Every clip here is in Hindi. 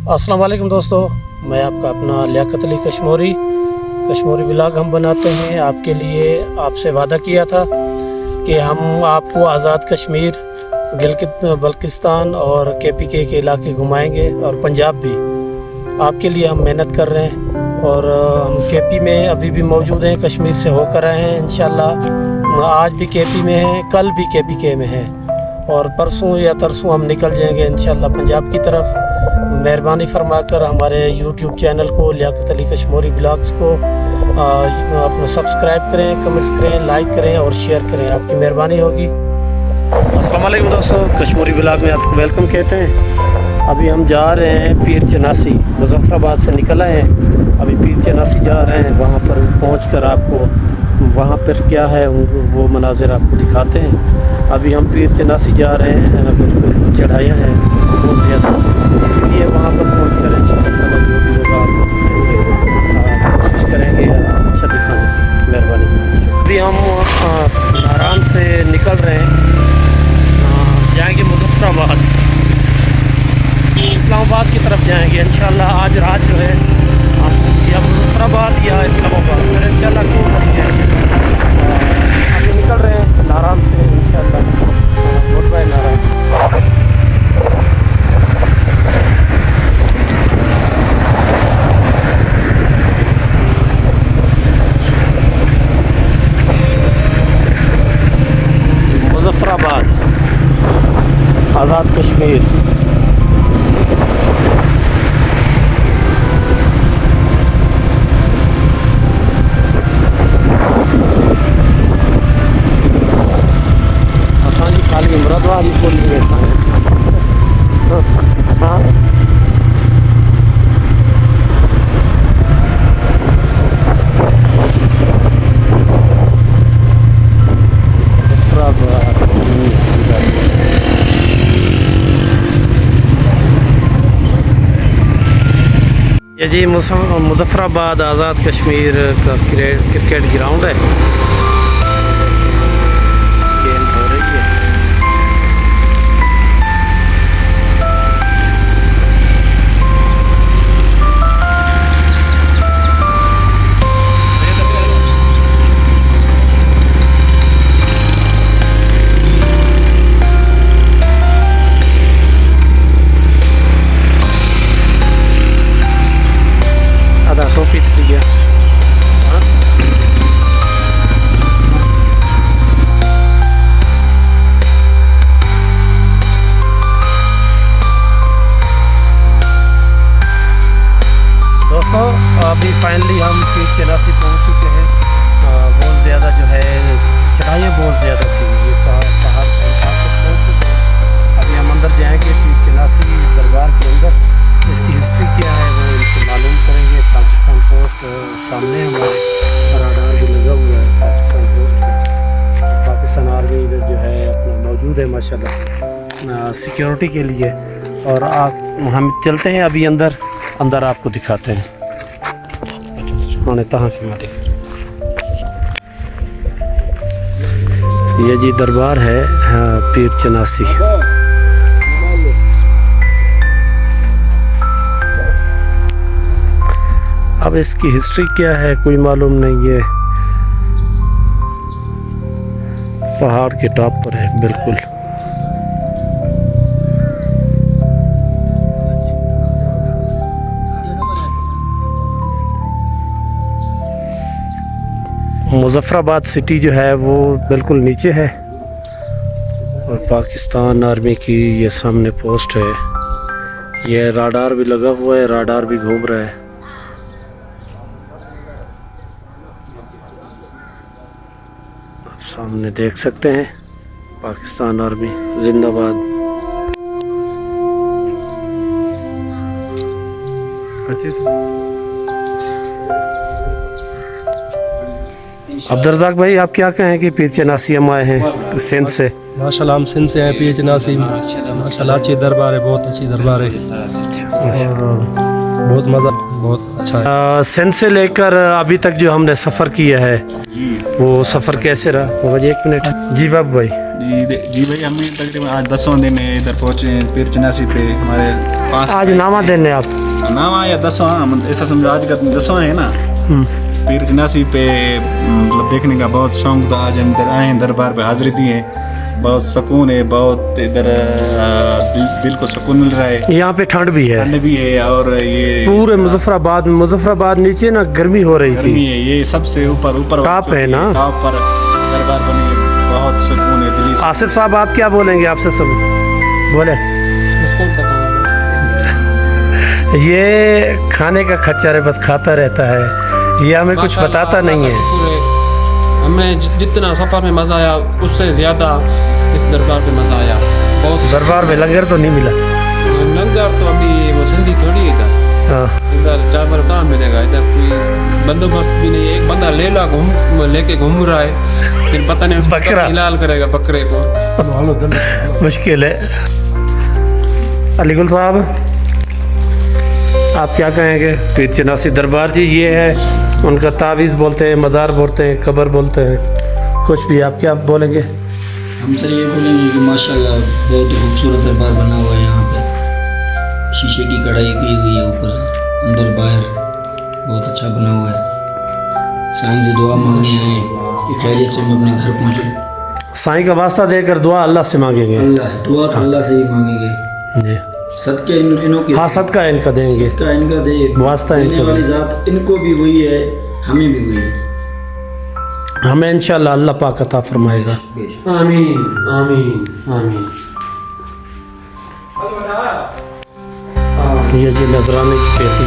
अस्सलाम वालेकुम दोस्तों, मैं आपका अपना लियाकत अली कश्मीरी व्लॉग हम बनाते हैं आपके लिए। आपसे वादा किया था कि हम आपको आज़ाद कश्मीर, गिलगित बल्तिस्तान और KPK के इलाके घुमाएंगे और पंजाब भी। आपके लिए हम मेहनत कर रहे हैं और हम KP में अभी भी मौजूद हैं, कश्मीर से होकर आए हैं। इंशाल्लाह आज भी KP में हैं, कल भी KPK में हैं और परसों या तरसों हम निकल जाएंगे इंशाल्लाह पंजाब की तरफ। मेहरबानी फरमाकर हमारे YouTube चैनल को लियाकत अली कश्मीरी व्लॉग्स को अपना सब्सक्राइब करें, कमेंट्स करें, लाइक करें और शेयर करें, आपकी मेहरबानी होगी। अस्सलाम वालेकुम दोस्तों, कश्मीरी व्लॉग में आपको वेलकम कहते हैं। अभी हम जा रहे हैं पीर चनासी, मुजफ्फराबाद से निकल आए हैं, अभी पीर चनासी जा रहे हैं। वहाँ पर पहुँच आपको वहाँ पर क्या है वो मनाजिर आपको दिखाते हैं। अभी हम पीर चनासी जा रहे हैं, बिल्कुल चढ़ाइयाँ हैं बहुत ज़्यादा, इसलिए वहाँ पर पहुँच कर जो भी होगा आपको कोशिश करेंगे अच्छा दिखाने की, मेहरबानी। अभी हम नारायण से निकल रहे हैं, जाएंगे मुजफ्फराबाद, इस्लामाबाद की तरफ जाएंगे इंशाल्लाह। आज रात जो है या मुजफ्फराबाद या इस्लामाबाद फिर इंशाल्लाह अभी निकल रहे हैं नारायण से इंशाल्लाह। Good bye Narayan. मुजफ्फराबाद, आज़ाद कश्मीर। असांजी खाली मुरादाबाद ही खोली वेठा है। हाँ ये जी मुजफ्फराबाद आज़ाद कश्मीर का क्रिकेट ग्राउंड है, गेम हो रही है। टोपी थी गया। दोस्तों अभी फाइनली हम पीर चनासी पहुंच चुके हैं। बहुत ज़्यादा जो है चढ़ाइयाँ बहुत ज़्यादा थी, ये पहाड़ पहुँच चुके हैं। अभी हम अंदर जाएंगे पीर चनासी दरबार के अंदर, इसकी हिस्ट्री क्या है वो इनसे मालूम करेंगे। पाकिस्तान पोस्ट सामने हमारे राडार भी लगा हुआ है पाकिस्तान पोस्ट पे। पाकिस्तान आर्मी इधर जो है अपना मौजूद है माशाल्लाह सिक्योरिटी के लिए। और हम चलते हैं अभी अंदर आपको दिखाते हैं। हाँ तहाँ की माटी ये जी दरबार है पीर चनासी। अब इसकी हिस्ट्री क्या है कोई मालूम नहीं, ये पहाड़ के टॉप पर है बिल्कुल। मुजफ्फराबाद सिटी जो है वो बिल्कुल नीचे है और पाकिस्तान आर्मी की ये सामने पोस्ट है। ये राडार भी लगा हुआ है, राडार भी घूम रहा है। सामने देख सकते हैं पाकिस्तान आर्मी जिंदाबाद। अब्दुर्रज़ाक भाई आप क्या कहें कि पीर चनासी हम आए हैं सिंध से? माशाल्लाह हम सिंध से हैं, पीर चनासी माशाल्लाह अच्छी दरबार है, बहुत अच्छी दरबार है। और बहुत मज़ा, बहुत अच्छा है। सिंध से लेकर अभी तक जो हमने सफ़र किया है वो सफ़र कैसे रहा? वो एक मिनट जी बाबू भाई। जी भाई, हम तकरीबन आज 10वां दिन है इधर पहुँचे हैं पीर चनासी पे। हमारे पास आज नामा देने आप नामा या 10वां, ऐसा समझो आज का 10वां है ना। पीर चनासी पे मतलब देखने का बहुत शौक था। आज हम इधर आए हैं, दरबार पे हाजिरी दी है। बहुत सुकून है, बहुत इधर दिल को सुकून मिल रहा है। यहाँ पे ठंड भी है, ठंड भी है और ये पूरे मुजफ्फराबाद नीचे ना गर्मी हो रही गर्मी थी। है। ये सबसे ऊपर टॉप है ना, टॉप पर दरबार बनी है। बहुत सुकून है दिल्ली से। आसिफ साहब आप क्या बोलेंगे? आपसे सब बोले। ये खाने का खच्चर है, बस खाता रहता है, ये हमें कुछ बताता नहीं है। हमें जितना सफ़र में मज़ा आया उससे ज़्यादा इस दरबार पे मज़ा आया। बहुत दरबार में लंगर तो नहीं मिला। लंगर तो अभी वो सिंधी थोड़ी है इधर। हाँ। इधर चावल कहाँ मिलेगा? इधर कोई बंदोबस्त भी नहीं है। एक बंदा लेके घूम रहा है, फिर पता नहीं उसका बकरा इलाज करेगा बकरे को। मुश्किल है। अलीगुल साहब आप क्या कहेंगे? पीर चनासी दरबार जी ये है, उनका तावीज़ बोलते हैं, मज़ार बोलते हैं, कब्र बोलते हैं, कुछ भी आप क्या बोलेंगे? हम सर ये बोलेंगे कि माशाल्लाह बहुत खूबसूरत दरबार बना हुआ है। यहाँ पे शीशे की कढ़ाई की हुई है, ऊपर से अंदर बाहर बहुत अच्छा बना हुआ है। साईं से दुआ मांगने आए कि खैरियत से हम अपने घर पहुँचे। साईं का वास्ता देकर दुआ अल्लाह से मांगेंगे। अल्लाह से दुआ तो अल्लाह से ही मांगेंगे जी। सदके इनों के, हाँ सदका इनका देंगे, सदका इनका दे, वास्ता देने इनका वाली दे। ज़ात इनको भी वही है, हमें भी वही है। हमें इंशाल्लाह अल्लाह पाक अता फरमाएगा। आमीन आमीन आमीन। ये जी नजराने की खेती।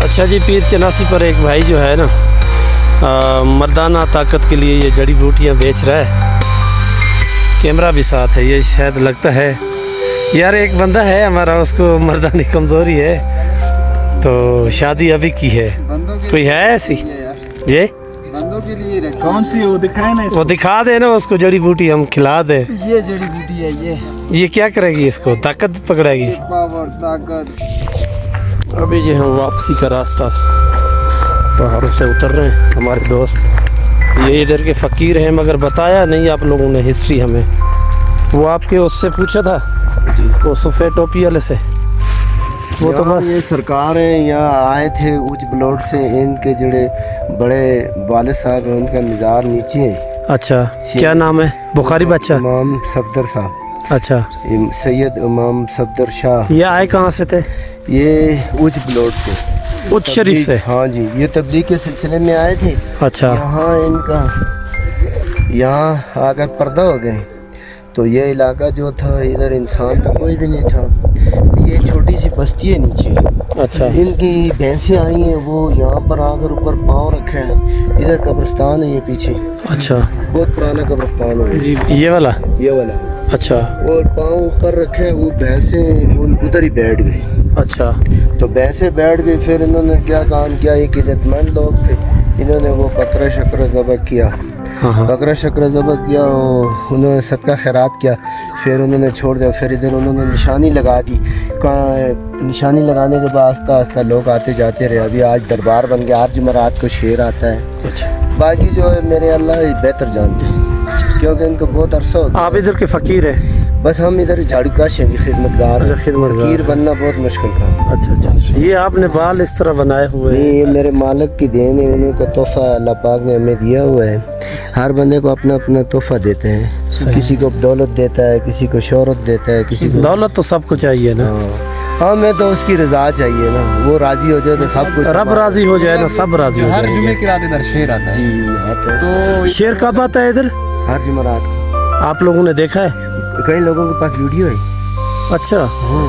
अच्छा जी, पीर चनासी पर एक भाई जो है ना मर्दाना ताकत के लिए ये जड़ी बूटियाँ बेच रहा है। कैमरा भी साथ है, ये शायद लगता है यार एक बंदा है हमारा, उसको मर्दानी कमज़ोरी है, तो शादी अभी की है। कोई है ऐसी? जी बंदों के लिए कौन सी वो दिखाए ना, वो दिखा दे ना उसको, जड़ी बूटी हम खिला दे। ये जड़ी बूटी है। ये क्या करेगी? इसको ताकत पकड़ेगी। पावर ताकत। अभी जी हम वापसी का रास्ता पहाड़ों से उतर रहे हैं। हमारे दोस्त ये इधर के फ़कीर हैं, मगर बताया नहीं आप लोगों ने हिस्ट्री हमें। वो आपके उससे पूछा था, वो सफ़ेद टोपी वाले से, वो तो बस ये सरकार है यहाँ आए थे उच्च ब्लॉट से। इनके जड़े बड़े वाले साहब हैं, उनका मज़ार नीचे है। अच्छा, क्या नाम है? बुखारी बच्चा इमाम सफदर साहब। अच्छा, सैयद इमाम सफदर शाह। ये आए कहाँ से थे? ये उच्च ब्लॉट से, उच्च शरीफ से। हाँ जी, ये तबलीग के सिलसिले में आए थे। अच्छा, यहाँ इनका यहाँ आकर पर्दा हो गए। तो ये इलाका जो था, इधर इंसान तो कोई भी नहीं था। ये छोटी सी बस्ती है नीचे। अच्छा, इनकी भैंसें आई हैं, वो यहाँ पर आकर ऊपर पाँव रखे हैं। इधर कब्रिस्तान है ये पीछे, अच्छा, बहुत पुराना कब्रिस्तान है ये वाला। ये वाला। अच्छा, और पाँव ऊपर रखे हैं, वो भैंसें उधर ही बैठ गई। अच्छा, तो भैंसें बैठ गई। फिर इन्होंने क्या काम किया, एक इज्जतमंद लोग थे, इन्होंने वो बकरा शकरा ज़बह किया। हाँ हाँ, बकरा शकरा ज़बह किया, उन्होंने सदका खैरात किया। फिर उन्होंने छोड़ दिया। फिर इधर उन्होंने निशानी लगा दी। निशानी लगाने के बाद आस्ता आस्ता लोग आते जाते रहे। अभी आज दरबार बन गया। हर जुमेरात को शेर आता है। अच्छा, बाकी जो है मेरे अल्लाह बेहतर जानते हैं, क्योंकि इनको बहुत अरसा हो गया। आप इधर के फ़कीर हैं? बस हम इधर झाड़ू काश हैं, खिदमतगार। अच्छा, खिदमतगार। फकीर बनना बहुत मुश्किल था। अच्छा अच्छा, ये आपने बाल इस तरह बनाए हुए हैं? ये मेरे मालिक की देन है, उन्हीं को तोहफा अल्लाह पाक ने हमें दिया हुआ है। हर बंदे को अपना अपना तोहफा देते हैं। किसी को दौलत देता है, किसी को शोहरत देता है, किसी को दौलत तो सबको चाहिए ना। हाँ। हाँ मैं तो उसकी रजा चाहिए ना, वो राजी हो जाए तो सब कुछ रब राजी हो जाए ना, सब राजी हो हर जुमे जाएंगे। की रात इधर शेर आता है। जी हाँ तो शेर कब आता है इधर? हर जुमेरात को। आप लोगों ने देखा है? कई लोगों के पास वीडियो है। अच्छा,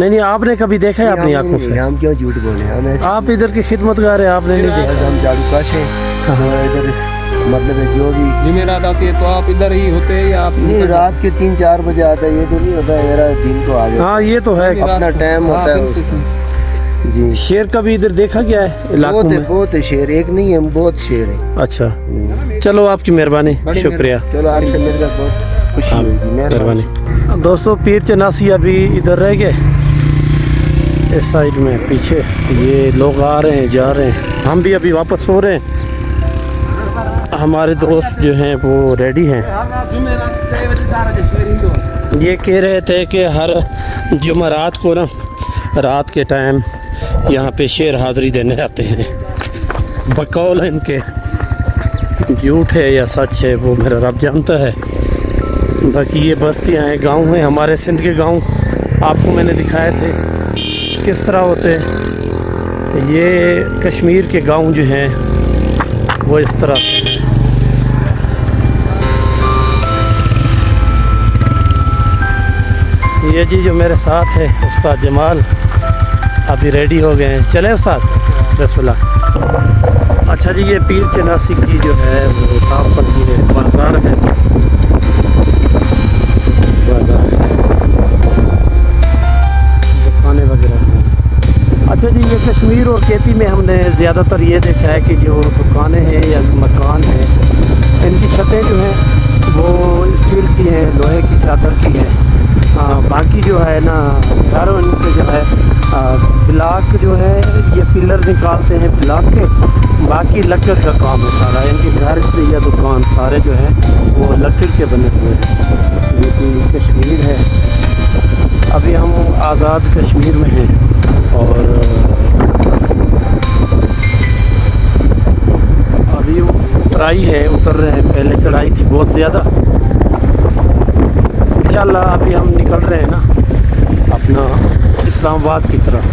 नहीं नहीं, आपने कभी देखा है अपनी आंखों से? हम क्यों झूठ बोले, हम ऐसे आप इधर की खिदमतगार है, आपने नहीं देखा? हम झाड़ू कश हैं। हाँ, इधर मतलब है जो भी जुमेरात आती है तो आप इधर ही होते हैं या आप नहीं, रात के 3-4 बजे आता है, ये तो नहीं होता है मेरा दिन को आ जाए। हाँ ये तो है, अपना टाइम होता है उसका। जी शेर कभी इधर देखा गया है इलाकों में? बहुत है शेर, एक नहीं है, बहुत शेर है। अच्छा, चलो आपकी मेहरबानी, शुक्रिया। चलो आपसे मिलकर बहुत खुशी हुई, मेहरबानी। मेहरबानी। दोस्तों पीर चनासी अभी इधर रह गए, इस साइड में पीछे ये लोग आ रहे हैं जा रहे हैं, हम भी अभी वापस हो रहे हैं। हमारे दोस्त जो हैं वो रेडी हैं। ये कह रहे थे कि हर जुमेरात को ना रात के टाइम यहाँ पे शेर हाज़िरी देने आते हैं। बकौल इनके, झूठ है या सच है वो मेरा रब जानता है। बाकी ये बस्तियाँ हैं, गांव हैं, हमारे सिंध के गांव आपको मैंने दिखाए थे किस तरह होते हैं। ये कश्मीर के गांव जो हैं वो इस तरह से हैं। ये जी जो मेरे साथ है उस्ताद जमाल अभी रेडी हो गए हैं, चले उस्ताद बिस्मिल्लाह। अच्छा जी, ये पीर चनासी की जो है वो ताप पट्टी है, बाजार है, दुकानें वगैरह हैं। अच्छा जी, ये कश्मीर और केपी में हमने ज़्यादातर ये देखा है कि जो दुकानें हैं या मकान हैं इनकी छतें जो हैं वो स्टील की हैं, लोहे की चादर की हैं। बाकी जो है ना घर उनके जो है ब्लॉक जो है ये पिलर निकालते हैं ब्लॉक के, बाकी लकड़ का काम है सारा। इनके घर या दुकान सारे जो है वो लकड़ के बने हुए हैं। ये कश्मीर है, अभी हम आज़ाद कश्मीर में हैं और अभी उतराई है, उतर रहे हैं, पहले चढ़ाई थी बहुत ज़्यादा। इंशाल्लाह अभी हम निकल रहे हैं ना अपना इस्लामाबाद की तरफ।